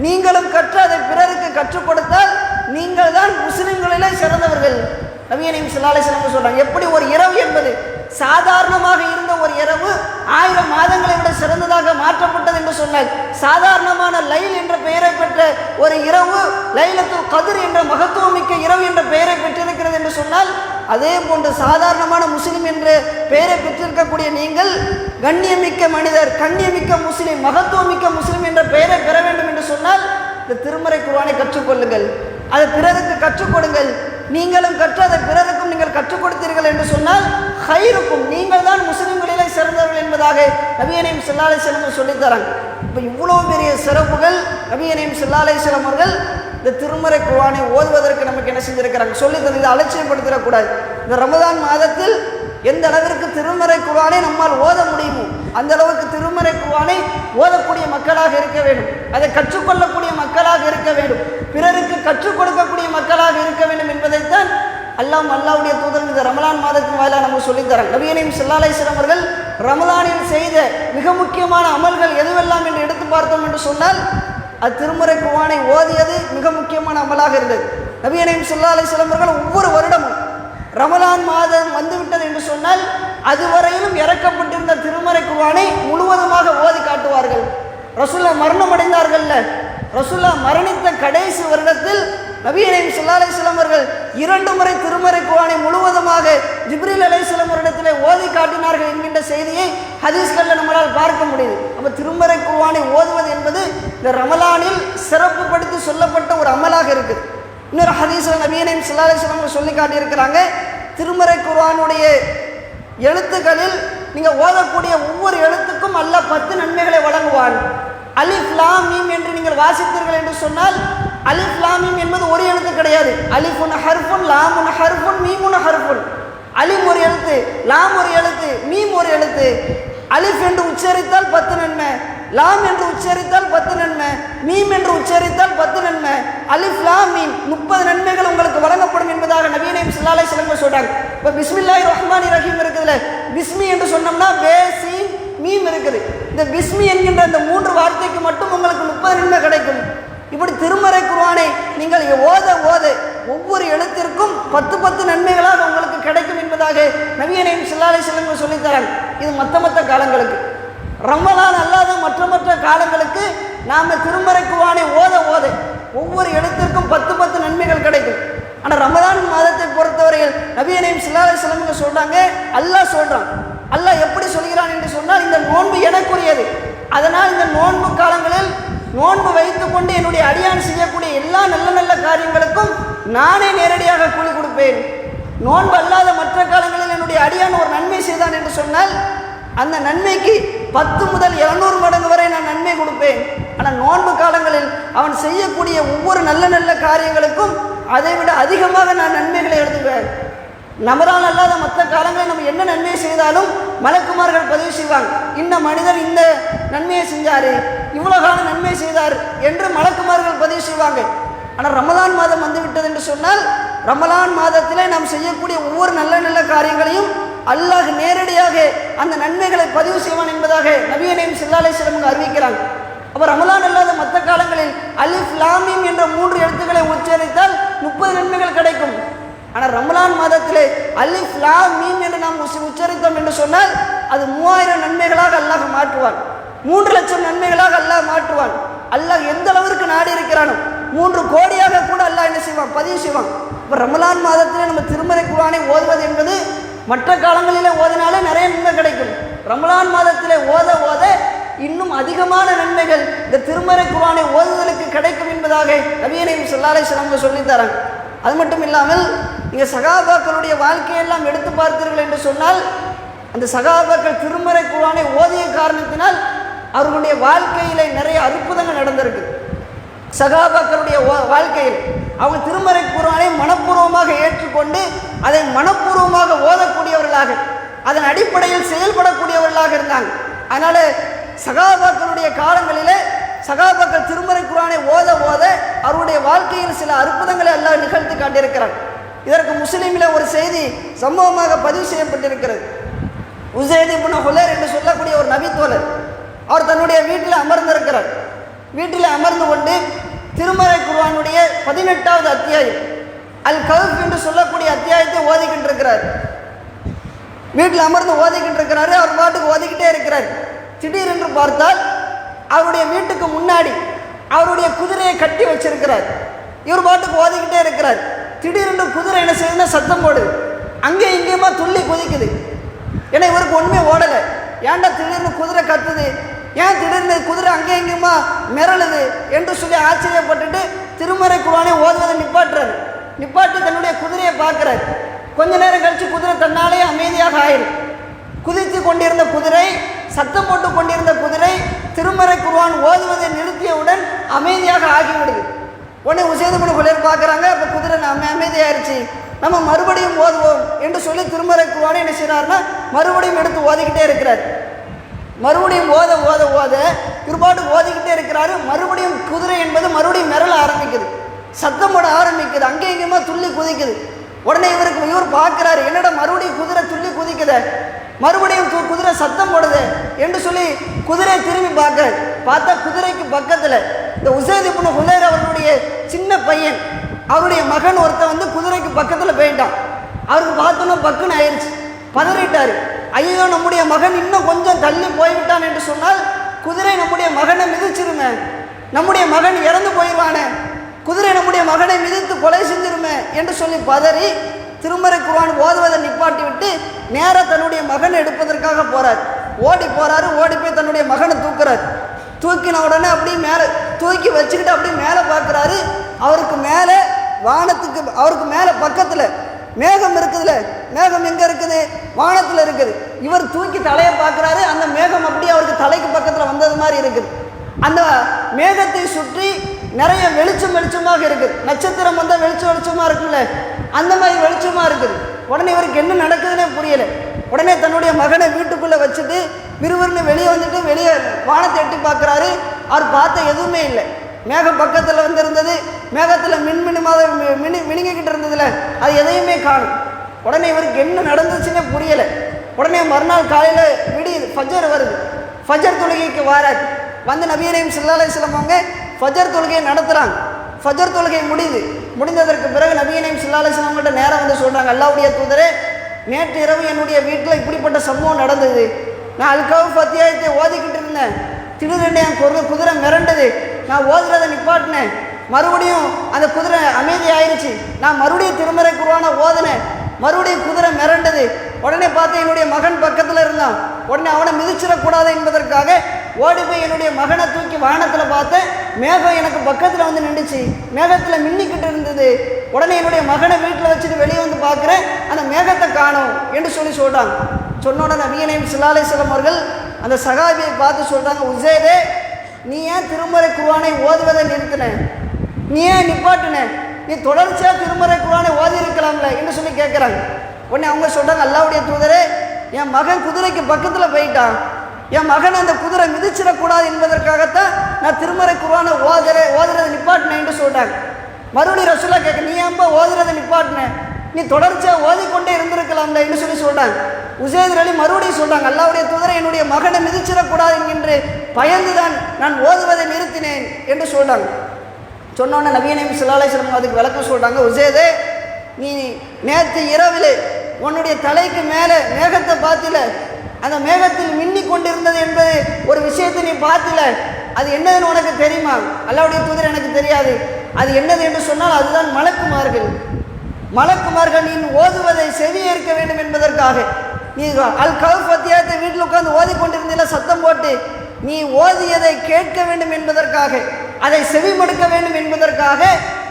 நீங்களும் கற்று அதை பிறருக்கு கற்றுக் கொடுத்தால் நீங்கள் தான் முஸ்லிம்களிலே சிறந்தவர்கள். நபியே நாயகம் ஸல்லல்லாஹு அலைஹி வஸல்லம் சொல்றாங்க, எப்படி ஒரு இரவு என்பது சாதாரணமாக இருந்த ஒரு இரவு 1000 மாதங்களை விட சிறந்ததாக மாற்றப்பட்டது என்று சொன்னால், சாதாரணமான லைல் என்ற பெயரை பெற்ற ஒரு இரவு லைலத்துல் கத்ர் என்ற மகத்துவமிக்க இரவு என்ற பெயரை பெற்றிருக்கிறது என்று சொன்னால், அதே போன்று சாதாரணமான முஸ்லிம் என்ற பெயரை பெற்றிருக்கக்கூடிய நீங்கள் கண்ணியமிக்க மனிதர், கண்ணியமிக்க முஸ்லிம், மகத்துவமிக்க முஸ்லிம் என்ற பெயரை பெற வேண்டும் என்று சொன்னால் இந்த திருமறை குர்ஆனை கற்றுக்கொள்ளுங்கள், அதை பிறருக்கு கற்றுக் கொடுங்கள். நீங்களும் கற்று அதை பிறருக்கும் நீங்கள் கற்றுக் கொடுத்தீர்கள் என்று சொன்னால் ஹைருக்கும், நீங்கள் தான் முஸ்லிம்களிலே சிறந்தவர்கள் என்பதாக நபியே நாயகம் ஸல்லல்லாஹு அலைஹி வஸல்லம் சொல்லித்தராங்க. இப்போ இவ்வளோ பெரிய சிறப்புகள் நபியே நாயகம் ஸல்லல்லாஹு அலைஹி வஸல்லம் அவர்கள் இந்த திருமறை குர்ஆனை ஓதுவதற்கு நமக்கு என்ன செஞ்சிருக்கிறாங்க, சொல்லி தந்து. இதை அலட்சியப்படுத்திடக்கூடாது. இந்த ரமதான் மாதத்தில் எந்த அளவிற்கு திருமறை குர்ஆனை நம்மால் ஓத முடியுமோ அந்த அளவுக்கு திருமறை குர்ஆனை ஓதக்கூடிய மக்களாக இருக்க வேண்டும், அதை கற்றுக்கொள்ளக்கூடிய மக்களாக இருக்க வேண்டும், பிறருக்கு கற்றுக் கொடுக்கக்கூடிய மக்களாக இருக்க வேண்டும் என்பதைத்தான் அல்லாஹ்வுடைய தூதர் இந்த ரமலான் மாதத்தின் வாயிலாக நமக்கு சொல்லித்தராங்க. நபியே நாயகம் ஸல்லல்லாஹு அலைஹி வஸல்லம் அவர்கள் ரமலானில் செய்த மிக முக்கியமான அமல்கள் எதுவெல்லாம் என்று எடுத்து பார்த்தோம் என்று சொன்னால், அது திருமறை குர்ஆனை ஓதியது மிக முக்கியமான அமலாக இருந்தது. நபியே நாயகம் ஸல்லல்லாஹு அலைஹி வஸல்லம் அவர்கள் ஒவ்வொரு வருடமும் ரமலான் மாதம் வந்துவிட்டது என்று சொன்னால் அதுவரையிலும் இறக்கப்பட்டிருந்த திருமறை குர்ஆனை முழுவதுமாக ஓதி காட்டுவார்கள். ரசூலுல்லாஹ் மரணம் அடைந்தார்கள்ல, ரசூலுல்லாஹ் மரணித்த கடைசி வருடத்தில் நபியே நாயகம் ஸல்லல்லாஹு அலைஹி வஸல்லம் அவர்கள் 2 முறை திருமறை குர்ஆனை முழுவதுமாக ஜிப்ரீல் அலைஹிஸ்ஸலாம் அவரிடத்திலே ஓதி காட்டினார்கள் என்கின்ற செய்தியை ஹதீஸ்களில் நம்மளால் பார்க்க முடியுது. அப்போ திருமறை குர்ஆனை ஓதுவது என்பது இந்த ரமலானில் சிறப்புப்படுத்தி சொல்லப்பட்ட ஒரு அமலாக இருக்குது. இன்னொரு ஹதீஸில் நபியே நாயகம் ஸல்லல்லாஹு அலைஹி வஸல்லம் சொல்லி காட்டியிருக்கிறாங்க, திருமறை குர்ஆனுடைய எழுத்துக்களில் நீங்கள் ஓதக்கூடிய ஒவ்வொரு எழுத்துக்கும் அல்லாஹ் 10 நன்மைகளை வழங்குவான். அலிஃப் லாம் மீம் என்று நீங்கள் வாசித்தீர்கள் என்று சொன்னால், அலிஃப் லாம் மீம் என்பது ஒரு எழுத்து கிடையாது. அலிஃபுன் ஹர்ஃபுன், லாமுன் ஹர்ஃபுன், மீமுன் ஹர்ஃபுன். அலிஃப் ஒரு எழுத்து, லாம் ஒரு எழுத்து, மீம் ஒரு எழுத்து. அலிஃப் என்று உச்சரித்தால் 10 நன்மை, லாம் என்று உச்சரித்தால் 10 நன்மை, மீம் என்று உச்சரித்தால் 10 நன்மை. அலிஃப் லாம் மீம் 30 நன்மைகள் உங்களுக்கு வழங்கப்படும் என்பதாக நபியே நாயகம் ஸல்லல்லாஹு அலைஹி வஸல்லம் சொல்றாங்க. இப்போ பிஸ்மில்லாஹிர் ரஹ்மானிர் ரஹீம் இருக்குதுல, பிஸ்மி என்று சொன்னோம்னா பே சீம் மீம் இருக்குது. இந்த பிஸ்மி என்கின்ற இந்த 3 வார்த்தைக்கு மட்டும் உங்களுக்கு 30 நன்மை கிடைக்கும். இப்படி திருமறை குர்ஆனை நீங்கள் ஓத ஓத ஒவ்வொரு எழுத்திற்கும் 10 நன்மைகளாக உங்களுக்கு கிடைக்கும் என்பதாக நபியே நாயகம் ஸல்லல்லாஹு அலைஹி வஸல்லம் சொல்லித்தராங்க. இது மற்ற காலங்களுக்கு. ரமலான் அல்லாத மற்ற காலங்களுக்கு நாம் திருமறை குர்ஆனை ஓத ஓத ஒவ்வொரு எழுத்திற்கும் 10 நன்மைகள் கிடைக்கும். ஆனால் ரமலான் மாதத்தை பொறுத்தவரையில் நபியே நாயகம் ஸல்லல்லாஹு அலைஹி வஸல்லம் சொல்கிறாங்க, அல்லாஹ் சொல்கிறான். அல்லாஹ் எப்படி சொல்கிறான் என்று சொன்னால், இந்த நோன்பு எனக்குரியது. அதனால் இந்த நோன்பு காலங்களில் நோன்பு வைத்துக் கொண்டு என்னுடைய அடியான் செய்யக்கூடிய எல்லா நல்ல காரியங்களுக்கும் நானே நேரடியாக கூலி கொடுப்பேன். நோன்பு அல்லாத மற்ற காலங்களில் என்னுடைய அடியான் ஒரு நன்மை செய்தான் என்று சொன்னால் அந்த நன்மைக்கு 10 முதல் 200 மடங்கு வரை நான் நன்மை கொடுப்பேன். ஆனால் நோன்பு காலங்களில் அவன் செய்யக்கூடிய ஒவ்வொரு நல்ல காரியங்களுக்கும் அதை விட அதிகமாக நான் நன்மைகளை எழுதுவேன். ரமலான் அல்லாத மற்ற காலங்களில் நம்ம என்ன நன்மை செய்தாலும் மலக்குமார்கள் பதிவு செய்வாங்க. இந்த மனிதர் இந்த நன்மையை செஞ்சார், இவ்வளோ காலம் நன்மை செய்தார் என்று மலக்குமார்கள் பதிவு செய்வாங்க. ஆனால் ரமலான் மாதம் வந்துவிட்டது என்று சொன்னால் ரமலான் மாதத்திலே நாம் செய்யக்கூடிய ஒவ்வொரு நல்ல காரியங்களையும் அல்லாஹ் நேரடியாக அந்த நன்மைகளை பதிவு செய்வான் என்பதாக நபியே நாயகம் ஸல்லல்லாஹு அலைஹி வஸல்லம் அறிவிக்கிறாங்க. அப்போ ரமலான் அல்லாத மற்ற காலங்களில் அலிஃப் லாம் மீம் என்ற 3 எழுத்துக்களை உச்சரித்தால் 30 நன்மைகள் கிடைக்கும். ஆனால் ரமலான் மாதத்திலே அலிஃப் லாம் மீம் என்று நாம் உச்சரித்தோம் என்று சொன்னால் அது 3000 நன்மைகளாக அல்லாஹ் மாற்றுவான். 3 லட்சம் நன்மைகளாக அல்லாஹ் மாற்றுவான். அல்லாஹ் எந்த அளவிற்கு நாடி இருக்கிறானோ 3 கோடியாக கூட அல்லாஹ் என்ன செய்வான், பதிவு செய்வான். இப்போ ரமலான் மாதத்திலே நம்ம திருமறை குர்ஆனை ஓதுவது என்பது மற்ற காலங்களிலே ஓதினாலே நிறைய நன்மை கிடைக்கும். ரமலான் மாதத்திலே ஓத ஓத இன்னும் அதிகமான நன்மைகள் இந்த திருமறை குர்ஆனை ஓதுதலுக்கு கிடைக்கும் என்பதாக நபியே நாயகம் ஸல்லல்லாஹு அலைஹி வஸல்லம் சொல்லித்தராங்க. அது மட்டும் இல்லாமல் நீங்கள் சகாபாக்களுடைய வாழ்க்கையெல்லாம் எடுத்து பார்த்தீர்கள் என்று சொன்னால் அந்த சகாபாக்கள் திருமறை குர்ஆனை ஓதிய காரணத்தினால் அவர்களுடைய வாழ்க்கையிலே நிறைய அற்புதங்கள் நடந்திருக்கு. சகாபாக்களுடைய வாழ்க்கையில் அவங்க திருமறை குர்ஆனை மனப்பூர்வமாக ஏற்றுக்கொண்டு அதை மனப்பூர்வமாக ஓதக்கூடியவர்களாக அதன் அடிப்படையில் செயல்படக்கூடியவர்களாக இருந்தாங்க. அதனால சகாபாக்களுடைய காலங்களிலே சகாபாக்கள் திருமறை குர்ஆனை ஓத ஓத அவருடைய வாழ்க்கையில் சில அற்புதங்களை அல்லாஹ் நிகழ்த்தி காட்டியிருக்கிறார். இதற்கு முஸ்லிமில் ஒரு செய்தி சம்பவமாக பதிவு செய்யப்பட்டிருக்கிறது. உஸைத் இப்னு ஹுலைர் என்று சொல்லக்கூடிய ஒரு நபித்தோழர் அவர் தன்னுடைய வீட்டில் அமர்ந்திருக்கிறார். வீட்டில் அமர்ந்து கொண்டு திருமறை குர்ஆனுடைய 18வது அத்தியாயம் அல் கஹ்ஃப் என்று சொல்லக்கூடிய அத்தியாயத்தை ஓதிக்கிட்டு இருக்கிறார். வீட்டில் அமர்ந்து ஓதிக்கிட்டு இருக்கிறாரு. அவர் பாட்டுக்கு ஓதிக்கிட்டே இருக்கிறார். திடீரென்று பார்த்தால் அவருடைய வீட்டுக்கு முன்னாடி அவருடைய குதிரையை கட்டி வச்சிருக்கிறார். இவர் பாட்டுக்கு ஓதிக்கிட்டே இருக்கிறார். திடீரென்று குதிரை என்ன செய்யுதுன்னா சத்தம் போடுது. அங்கே இங்கேயுமா துள்ளி குதிக்குது. ஏன்னா இவருக்கு ஒன்றுமே ஓடலை. ஏன்டா திடீர்னு குதிரை கத்துது, ஏன் திடீர்னு குதிரை அங்கே இங்கேயுமா மிரளுது என்று சொல்லி ஆச்சரியப்பட்டுட்டு திருமறை குர்ஆனை ஓதுவதை நிப்பாட்டுறாரு. நிப்பாட்டி தன்னுடைய குதிரையை பார்க்குறாரு. கொஞ்ச நேரம் கழித்து குதிரை தன்னாலே அமைதியாக ஆயிடும். குதித்து கொண்டிருந்த குதிரை, சத்தம் போட்டு கொண்டிருந்த குதிரை திருமறை குர்ஆன் ஓதுவதை நிறுத்தியவுடன் அமைதியாக ஆகிவிடுது. உடனே உஸைத் இப்னு ஹுலைர் பார்க்குறாங்க. அப்போ குதிரை அமைதியாயிருச்சு, நம்ம மறுபடியும் ஓதுவோம் என்று சொல்லி திருமறை குர்ஆனை என்ன செய்கிறாருன்னா மறுபடியும் எடுத்து ஓதிக்கிட்டே இருக்கிறார். மறுபடியும் ஓத ஓத ஓத இருபாட்டு ஓதிக்கிட்டே இருக்கிறாரு. மறுபடியும் குதிரை என்பது மறுபடியும் மிரள ஆரம்பிக்குது, சத்தம் போட ஆரம்பிக்குது, அங்கே இங்கேயுமா துள்ளி குதிக்குது. உடனே இவர் பார்க்குறாரு, என்னடா மறுபடியும் குதிரை துள்ளி குதிக்குது, மறுபடியும் குதிரை சத்தம் போடுது என்று சொல்லி குதிரையை திரும்பி பார்க்குறாரு. பார்த்தா குதிரைக்கு பக்கத்தில் இந்த உஸைத் இப்னு ஹுலைர் அவர்களுடைய சின்ன பையன், அவருடைய மகன் ஒருத்தன் வந்து குதிரைக்கு பக்கத்தில் போயிட்டான். அவருக்கு பார்த்தோன்னா பக்குன்னு ஆயிடுச்சு, பதறிட்டார். ஐயோ, நம்முடைய மகன் இன்னும் கொஞ்சம் தள்ளி போய்விட்டான் என்று சொன்னால் குதிரை நம்முடைய மகனை மிதிச்சிருமே, நம்முடைய மகன் இறந்து போயிடுவானே, குதிரை நம்முடைய மகனை மிதித்து கொலை செஞ்சிருமே என்று சொல்லி பதறி திருமறை குர்ஆன் ஓதுவதை நிப்பாட்டி விட்டு நேராக தன்னுடைய மகனை எடுப்பதற்காக போகிறார். ஓடி போகிறாரு. ஓடி போய் தன்னுடைய மகனை தூக்குறாரு. தூக்கின உடனே அப்படியே மேலே தூக்கி வச்சுக்கிட்டு அப்படியே மேலே பார்க்குறாரு. அவருக்கு மேலே வானத்துக்கு அவருக்கு மேலே பக்கத்தில் மேகம் இருக்குதுல்ல, மேகம் எங்கே இருக்குது, வானத்தில் இருக்குது. இவர் தூக்கி தலையை பார்க்குறாரு. அந்த மேகம் அப்படியே அவருக்கு தலைக்கு பக்கத்தில் வந்தது மாதிரி இருக்குது. அந்த மேகத்தை சுற்றி நிறைய வெளிச்சமாக இருக்குது. நட்சத்திரம் வந்தால் வெளிச்சமாக இருக்குல்ல, அந்த மாதிரி வெளிச்சமாக இருக்குது. உடனே இவருக்கு என்ன நடக்குதுன்னே புரியலை. உடனே தன்னுடைய மகனை வீட்டுக்குள்ளே வச்சுட்டு விறுவிறுன்னு வெளியே வந்துட்டு வெளியே வானத்தை எட்டி பார்க்குறாரு. அவர் பார்த்த எதுவுமே இல்லை. மேகம் பக்கத்தில் வந்திருந்தது, மேகத்தில் மினுங்கிக்கிட்டு இருந்ததில்ல, அது எதையுமே காணும். உடனே இவருக்கு என்ன நடந்துச்சுன்னே புரியலை. உடனே மறுநாள் காலையில் ஃபஜ்ர் வருது. ஃபஜர் தொழுகைக்கு வாரார். வந்து நபி கரீம் ஸல்லல்லாஹு அலைஹி வஸல்லம் அவங்க ஃபஜர் தொழுகையை நடத்துகிறாங்க. ஃபஜர் தொழுகை முடிந்ததற்கு பிறகு நபி கரீம் ஸல்லல்லாஹு அலைஹி வஸல்லம் கிட்ட நேரம் வந்து சொல்கிறாங்க, அல்லாஹ்வுடைய தூதரே, நேற்று இரவு என்னுடைய வீட்டில் இப்படிப்பட்ட சம்பவம் நடந்தது. நான் அல்-கஹ்ஃப் அத்தியாயத்தை ஓதிக்கிட்டு இருந்தேன். திடீரென்று என் குதிரை மிரண்டது. நான் ஓதுறதை நிப்பாட்டினேன். மறுபடியும் அந்த குதிரை அமைதி ஆயிடுச்சு. நான் மறுபடியும் திருமறை குர்ஆனை ஓதினேன். மறுபடியும் குதிரை மிரண்டது. உடனே பார்த்து என்னுடைய மகன் பக்கத்தில் இருந்தான். உடனே அவனை மிதிச்சிடக்கூடாது என்பதற்காக ஓடி போய் என்னுடைய மகனை தூக்கி வானத்தில் பார்த்தேன். மேகம் எனக்கு பக்கத்தில் வந்து நின்றுச்சு. மேகத்தில் மின்னிக்கிட்டு இருந்தது. உடனே என்னுடைய மகனை வீட்டில் வச்சுட்டு வெளியே வந்து பார்க்குறேன், அந்த மேகத்தை காணோம் என்று சொல்கிறாங்க. சொன்னோட நபி கரீம் ஸல்லல்லாஹு அலைஹி வஸல்லம் அவர்கள் அந்த சஹாபியை பார்த்து சொல்கிறாங்க, உஸைரே, நீ ஏன் திருமறை குர்ஆனை ஓதுவதை நிறுத்தின? நீ ஏன் நிப்பாட்டின? நீ தொடர்ச்சியாக திருமறை குர்ஆனை ஓதி இருக்கலாம்ல என்று சொல்லி கேட்குறாங்க. உடனே அவங்க சொல்கிறாங்க, அல்லாஹ்வுடைய தூதரே, என் மகன் குதிரைக்கு பக்கத்தில் போயிட்டான். என் மகன் அந்த குதிரை மிதிச்சிடக்கூடாது என்பதற்காகத்தான் நான் திருமறை குர்ஆனை ஓதுறதை நிப்பாட்டினேன் என்று சொல்கிறாங்க. மறுபடியும் ரசூலுல்லாஹ் கேட்க, நீ ஏன்பா ஓதுறதை நிப்பாட்டின? நீ தொடர்ச்சியாக ஓதிக்கொண்டே இருந்திருக்கலாம்ல என்று சொல்கிறாங்க. உஸைர் அலி மறுபடியும் சொல்கிறாங்க, அல்லாஹ்வுடைய தூதரை, என்னுடைய மகனை மிதிச்சிடக்கூடாது என்று பயந்துதான் நான் ஓதுவதை நிறுத்தினேன் என்று சொல்கிறாங்க. சொன்னோன்னே நபி கரீம் ஸல்லல்லாஹு அலைஹி வஸல்லம் அதுக்கு விளக்கம் சொல்கிறாங்க, உஸைரே, நீ நேற்று இரவில் உன்னுடைய தலைக்கு மேலே மேகத்தை பார்த்தில, அந்த மேகத்தில் மின்னி கொண்டிருந்தது என்பது ஒரு விஷயத்தை நீ பார்த்தில, அது என்னதுன்னு உனக்கு தெரியுமா? அல்லாஹ்வுடைய தூதர், எனக்கு தெரியாது. அது என்னது என்று சொன்னால் அதுதான் மலக்குமார்கள். மலக்குமார்கள் நீ ஓதுவதை செவியேற்க வேண்டும் என்பதற்காக நீ அல்-கஹ்ஃப் அத்தியாயத்தை வீட்டில் உட்கார்ந்து ஓதிக்கொண்டிருந்தீல, சத்தம் போட்டு நீ ஓதியதை கேட்க வேண்டும் என்பதற்காக, அதை செவிமடுக்க வேண்டும் என்பதற்காக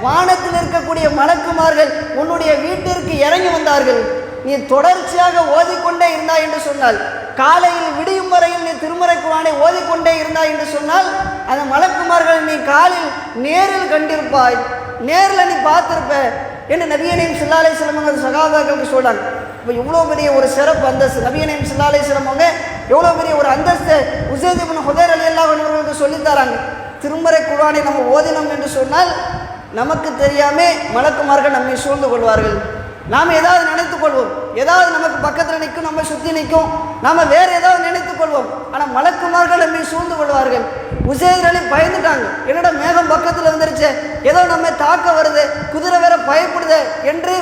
வானத்தில் இருக்கக்கூடிய மலக்குமார்கள் உன்னுடைய வீட்டிற்கு இறங்கி வந்தார்கள். நீ தொடர்ச்சியாக ஓதிக்கொண்டே இருந்தாய் என்று சொன்னால், காலையில் விடியும் வரையில் நீ திருமறை குர்ஆனை ஓதிக்கொண்டே இருந்தாய் என்று சொன்னால், அந்த மலக்குமார்கள் நீ காலில் நேரில் கண்டிருப்பாய், நேரில் நீ பார்த்திருப்ப என்று நபி கரீம் ஸல்லல்லாஹு அலைஹி வஸல்லம் அவங்க சஹாபாக்களுக்கு சொல்றாங்க. இப்போ இவ்வளோ பெரிய ஒரு சிறப்பு அந்தஸ்து நபி கரீம் ஸல்லல்லாஹு அலைஹி வஸல்லம் அவங்க எவ்வளோ பெரிய ஒரு அந்தஸ்து உஸைத் இப்னு ஹுதைர் ரலியல்லாஹு அன்ஹு அவர்களுக்கு சொல்லித்தராங்க. திருமறை குர்ஆனை நம்ம ஓதினோம் என்று சொன்னால் நமக்கு தெரியாமல் மலக்குமார்கள் நம்மை சூழ்ந்து கொள்வார்கள். நாம் ஏதாவது நினைத்துக் கொள்வோம், ஏதாவது நமக்கு பக்கத்தில் நிற்கும், நம்ம சுற்றி நிற்கும், நாம் வேறு ஏதாவது நினைத்துக் கொள்வோம். ஆனால் மலக்குமார்கள் நம்மை சூழ்ந்து கொள்வார்கள். உஸைர் அலி பயந்துட்டாங்க, என்னோட மேகம் பக்கத்தில் வந்துருச்சு, ஏதோ நம்ம தாக்க வருது, குதிரை வேற பயப்படுது என்று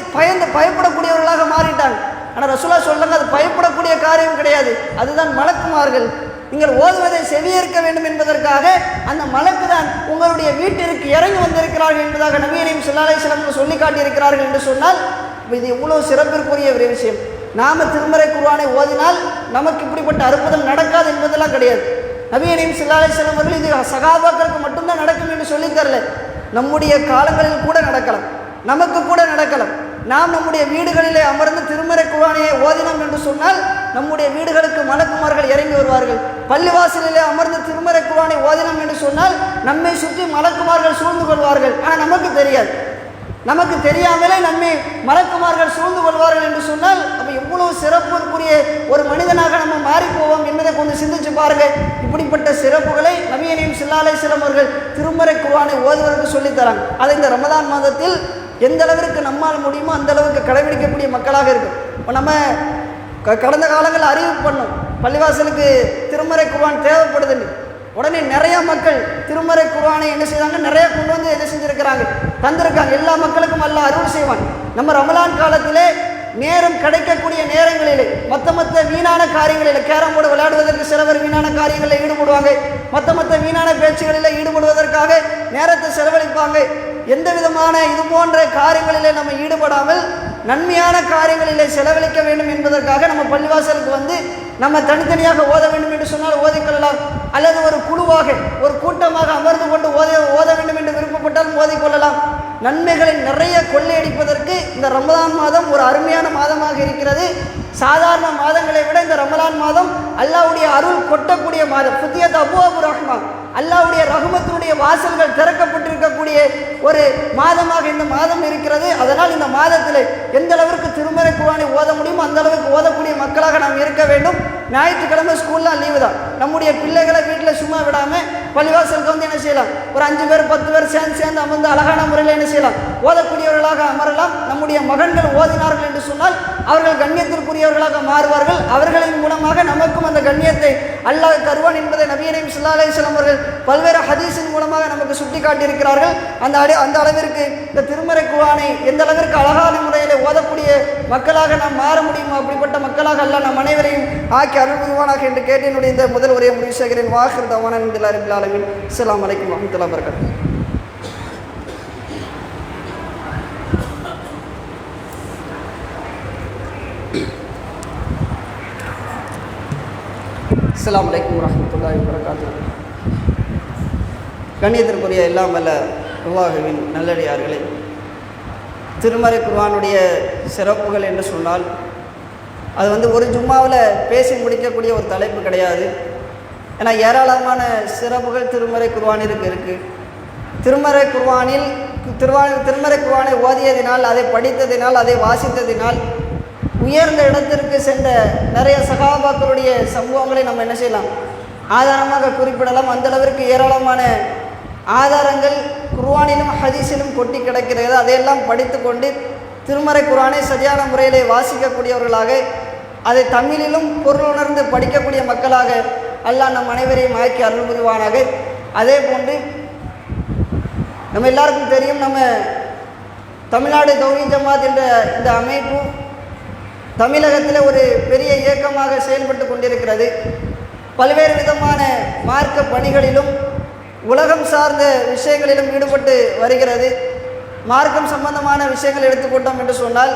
பயப்படக்கூடியவர்களாக மாறிட்டாங்க. ஆனால் ரசூலுல்லாஹ் சொல்றாங்க, அது பயப்படக்கூடிய காரியம் கிடையாது, அதுதான் மலக்குமார்கள். நீங்கள் ஓதுவதை செவியேற்க வேண்டும் என்பதற்காக அந்த மலக்கு தான் உங்களுடைய வீட்டிற்கு இறங்கி வந்திருக்கிறார்கள் என்பதாக நபி கரீம் ஸல்லல்லாஹு அலைஹி வஸல்லம் சொல்லி காட்டியிருக்கிறார்கள் என்று சொன்னால் இது இவ்வளோ சிறப்பிற்குரிய ஒரு விஷயம். நாம் திருமறை குர்ஆனை ஓதினால் நமக்கு இப்படிப்பட்ட அற்புதம் நடக்காது என்பதெல்லாம் கிடையாது. நபி கரீம் ஸல்லல்லாஹு அலைஹி வஸல்லம் அவர்கள் இது சஹாபாக்களுக்கு மட்டும்தான் நடக்கும் என்று சொல்லித் தரல, நம்முடைய காலங்களில் கூட நடக்கலாம், நமக்கு கூட நடக்கலாம். நாம் நம்முடைய வீடுகளிலே அமர்ந்து திருமறை குர்ஆனை ஓதினோம் என்று சொன்னால் நம்முடைய வீடுகளுக்கு மலக்குமார்கள் இறங்கி வருவார்கள். பள்ளிவாசலிலே அமர்ந்து திருமறை குர்ஆனை ஓதினோம் என்று சொன்னால் நம்மை சுற்றி மலக்குமார்கள் சூழ்ந்து கொள்வார்கள். ஆனால் நமக்கு தெரியாது, நமக்கு தெரியாமலே நம்மை மலக்குமார்கள் சூழ்ந்து கொள்வார்கள் என்று சொன்னால் அப்போ எவ்வளவு சிறப்புக்குரிய ஒரு மனிதனாக நம்ம மாறி போவோம் என்பதை கொஞ்சம் சிந்திச்சு பாருங்க. இப்படிப்பட்ட சிறப்புகளை நபி கரீம் ஸல்லல்லாஹு அலைஹி வஸல்லம் அவர்கள் திருமறை குர்ஆனை ஓதுவதற்கு சொல்லித்தராங்க. அதை இந்த ரமதான் மாதத்தில் எந்த அளவிற்கு நம்மால் முடியுமோ அந்த அளவுக்கு கடைபிடிக்கக்கூடிய மக்களாக இருக்கும். இப்போ நம்ம கடந்த காலங்களில் அறிவிப்பு பண்ணோம், பள்ளிவாசலுக்கு திருமறை குர்ஆன் தேவைப்படுதுன்னு. உடனே நிறைய மக்கள் திருமறை குர்ஆனை என்ன செய்தாங்க, நிறைய கொண்டு வந்து என்ன செஞ்சுருக்கிறாங்க, தந்திருக்காங்க. எல்லா மக்களுக்கும் அல்லாஹ் அருள் செய்வான். நம்ம ரமலான் காலத்திலே நேரம் கிடைக்கக்கூடிய நேரங்களிலே மற்ற வீணான காரியங்களில், கேரம் போர்டு விளையாடுவதற்கு சிலவர் வீணான காரியங்களில் ஈடுபடுவாங்க, மற்ற வீணான பேச்சுகளில் ஈடுபடுவதற்காக நேரத்தை செலவழிப்பாங்க. எந்த விதமான இது போன்ற காரியங்களிலே நம்ம ஈடுபடாமல் நன்மையான காரியங்களிலே செலவழிக்க வேண்டும் என்பதற்காக நம்ம பள்ளிவாசலுக்கு வந்து நம்ம தனித்தனியாக ஓத வேண்டும் என்று சொன்னால் ஓதிக்கொள்ளலாம், அல்லது ஒரு குழுவாக ஒரு கூட்டமாக அமர்ந்து கொண்டு ஓத வேண்டும் என்று விருப்பப்பட்டாலும் ஓதிக்கொள்ளலாம். நன்மைகளை நிறைய கொள்ளையடிப்பதற்கு இந்த ரமலான் மாதம் ஒரு அருமையான மாதமாக இருக்கிறது. சாதாரண மாதங்களை விட இந்த ரமலான் மாதம் அல்லாஹ்வுடைய அருள் கொட்டக்கூடிய மாதம். ஃபுத்தியத் அபுவாபு ரஹ்மான், அல்லாஹ்வுடைய ரஹ்மத்தினுடைய வாசல்கள் திறக்கப்பட்டிருக்கக்கூடிய ஒரு மாதமாக இந்த மாதம் இருக்கிறது. அதனால் இந்த மாதத்தில் எந்த அளவிற்கு திருமறை குர்ஆனை ஓத முடியுமோ அந்த அளவுக்கு ஓதக்கூடிய மக்களாக நாம் இருக்க வேண்டும். ஞாயிற்றுக்கிழமை ஸ்கூல்லாம் லீவு தான். நம்முடைய பிள்ளைகளை வீட்டில் சும்மா விடாமல் பள்ளிவாசலுக்கு வந்து என்ன செய்யலாம், ஒரு 5 பேர் 10 பேர் சேர்ந்து அமர்ந்து அழகான முறையில் என்ன செய்யலாம், ஓதக்கூடியவர்களாக அமரலாம். நம்முடைய மகன்கள் ஓதினார்கள் என்று சொன்னால் அவர்கள் கண்ணியத்திற்குரியவர்களாக மாறுவார்கள். அவர்களின் மூலமாக நமக்கும் அந்த கண்ணியத்தை அல்லாஹ் தருவான் என்பதை நபியே நாயகம் ஸல்லல்லாஹு அலைஹி வஸல்லம் அவர்கள் பல்வேறு ஹதீஸின் மூலமாக நமக்கு சுட்டி காட்டியிருக்கிறார்கள். அந்த அளவிற்கு இந்த திருமறை குர்ஆனை எந்த அளவிற்கு அழகான முறையில் ஓதக்கூடிய மக்களாக நாம் மாற முடியுமோ அப்படிப்பட்ட மக்களாக அல்லாஹ் நம் அனைவரையும் ஆக்கி அருள் புரிவானாக என்று கேட்டு என்னுடைய இந்த முதல் உரையை முடிவு செய்கிறேன். வாஹிர் தவானா அல்ஹம்துலில்லாஹி ரப்பில் ஆலமீன். அஸ்ஸலாமு அலைக்கும் வரஹ்மத்துல்லாஹி வபரகாத்துஹு. அஸ்ஸலாமு அலைக்கும் வரஹ்மத்துல்லாஹி வபரகாத்துஹு. கண்ணியத்திற்குரிய எல்லாம் வல்ல அல்லாஹ்வின் நல்லடியார்களே, திருமறை குர்ஆனுடைய சிறப்புகள் என்று சொன்னால் அது ஒரு ஜும்மாவில் பேசி முடிக்கக்கூடிய ஒரு தலைப்பு கிடையாது. ஏன்னா ஏராளமான சிறப்புகள் திருமறை குர்ஆனிற்கு இருக்குது. திருமறை குர்ஆனை ஓதியதினால், அதை படித்ததினால், அதை வாசித்ததினால் உயர்ந்த இடத்திற்கு சென்ற நிறைய சஹாபாக்களுடைய சம்பவங்களை நம்ம என்ன செய்யலாம், ஆதாரமாக குறிப்பிடலாம். அந்தளவிற்கு ஏராளமான ஆதாரங்கள் குர்ஆனிலும் ஹதீஸிலும் கொட்டி கிடக்கிறது. அதையெல்லாம் படித்து கொண்டு திருமறை குர்ஆனை சரியான முறையிலே வாசிக்கக்கூடியவர்களாக, அதை தமிழிலும் பொருள் உணர்ந்து படிக்கக்கூடிய மக்களாக அல்லாஹ் நம் அனைவரையும் ஆக்கி அருள் புரிவானாக. அதே போன்று நம்ம எல்லாருக்கும் தெரியும், நம்ம தமிழ்நாடு தௌஹீத் ஜமாத் என்ற இந்த அமைப்பு தமிழகத்தில் ஒரு பெரிய இயக்கமாக செயல்பட்டு கொண்டிருக்கிறது. பல்வேறு விதமான மார்க்க பணிகளிலும் உலகம் சார்ந்த விஷயங்களிலும் ஈடுபட்டு வருகிறது. மார்க்கம் சம்பந்தமான விஷயங்கள் எடுத்துக்கொண்டோம் என்று சொன்னால்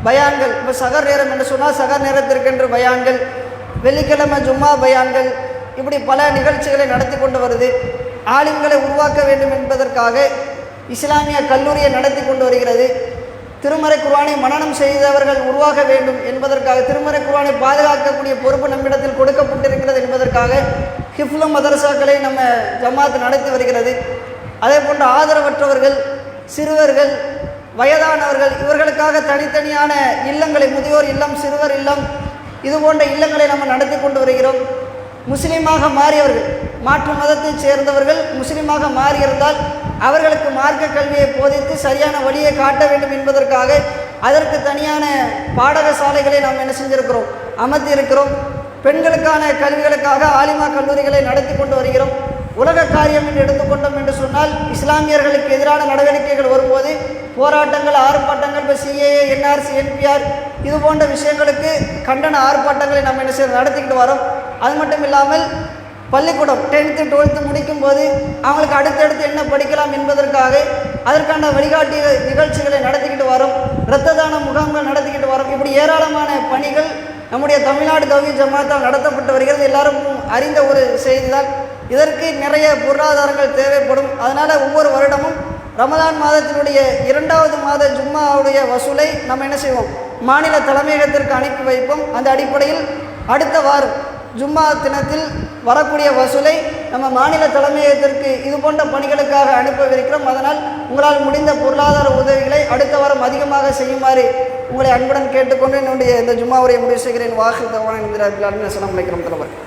பயான்கள், இப்போ சகர் நேரம் என்று சொன்னால் சகர் நேரத்திற்கென்று பயான்கள், வெள்ளிக்கிழமை ஜும்மா பயான்கள், இப்படி பல நிகழ்ச்சிகளை நடத்தி கொண்டு வருது. ஆலிம்களை உருவாக்க வேண்டும் என்பதற்காக இஸ்லாமிய கல்லூரியை நடத்தி கொண்டு வருகிறது. திருமறை குர்ஆனை மனனம் செய்தவர்கள் உருவாக வேண்டும் என்பதற்காக, திருமறை குர்ஆனை பாதுகாக்கக்கூடிய பொறுப்பு நம்மிடத்தில் கொடுக்கப்பட்டிருக்கிறது என்பதற்காக ஹிஃப்லு மதரசாக்களை நம்ம ஜமாத் நடத்தி வருகிறது. அதே போன்று ஆதரவற்றவர்கள், சிறுவர்கள், வயதானவர்கள், இவர்களுக்காக தனித்தனியான இல்லங்களை, முதியோர் இல்லம், சிறுவர் இல்லம், இது போன்ற இல்லங்களை நம்ம நடத்தி கொண்டு வருகிறோம். முஸ்லீமாக மாறியவர்கள், மாற்று மதத்தைச் சேர்ந்தவர்கள் முஸ்லீமாக மாறியிருந்தால் அவர்களுக்கு மார்க்க கல்வியை போதித்து சரியான வழியை காட்ட வேண்டும் என்பதற்காக அதற்கு தனியான பாடக சாலைகளை நாம் என்ன செஞ்சிருக்கிறோம், அமர்த்தி இருக்கிறோம். பெண்களுக்கான கல்விகளுக்காக ஆலிமா கல்லூரிகளை நடத்தி கொண்டு வருகிறோம். உலக காரியம் என்று எடுத்துக்கொண்டோம் என்று சொன்னால் இஸ்லாமியர்களுக்கு எதிரான நடவடிக்கைகள் வரும்போது போராட்டங்கள், ஆர்ப்பாட்டங்கள், இப்போ சிஏஏ, என்ஆர்சி, என்பிஆர் இது போன்ற விஷயங்களுக்கு கண்டன ஆர்ப்பாட்டங்களை நம்ம என்ன செய்ய நடத்திக்கிட்டு வரோம். அது மட்டும் இல்லாமல் பள்ளிக்கூடம் 10th 12th முடிக்கும் போது அவங்களுக்கு அடுத்தடுத்து என்ன படிக்கலாம் என்பதற்காக அதற்கான வழிகாட்டி நிகழ்ச்சிகளை நடத்திக்கிட்டு வரோம். இரத்த தான முகாம்கள் நடத்திக்கிட்டு வரோம். இப்படி ஏராளமான பணிகள் நம்முடைய தமிழ்நாடு தௌஹீத் ஜமாத்தால் நடத்தப்பட்டு வருகிறது. எல்லாருக்கும் அறிந்த ஒரு செய்திதான். இதற்கு நிறைய பொருளாதாரங்கள் தேவைப்படும். அதனால் ஒவ்வொரு வருடமும் ரமலான் மாதத்தினுடைய 2வது மாத ஜும்மாவுடைய வசூலை நம்ம என்ன செய்வோம், மாநில தலைமையகத்திற்கு அனுப்பி வைப்போம். அந்த அடிப்படையில் அடுத்த வாரம் ஜும்மா தினத்தில் வரக்கூடிய வசூலை நம்ம மாநில தலைமையகத்திற்கு இது போன்ற பணிகளுக்காக அனுப்பவிருக்கிறோம். அதனால் உங்களால் முடிந்த பொருளாதார உதவிகளை அடுத்த வாரம் அதிகமாக செய்யுமாறு உங்களை அன்புடன் கேட்டுக்கொண்டு என்னுடைய இந்த ஜும்மா உரையை முடிவு செய்கிறேன். வாஹிர் தவானா அஸ்ஸலாமு அலைக்கும்.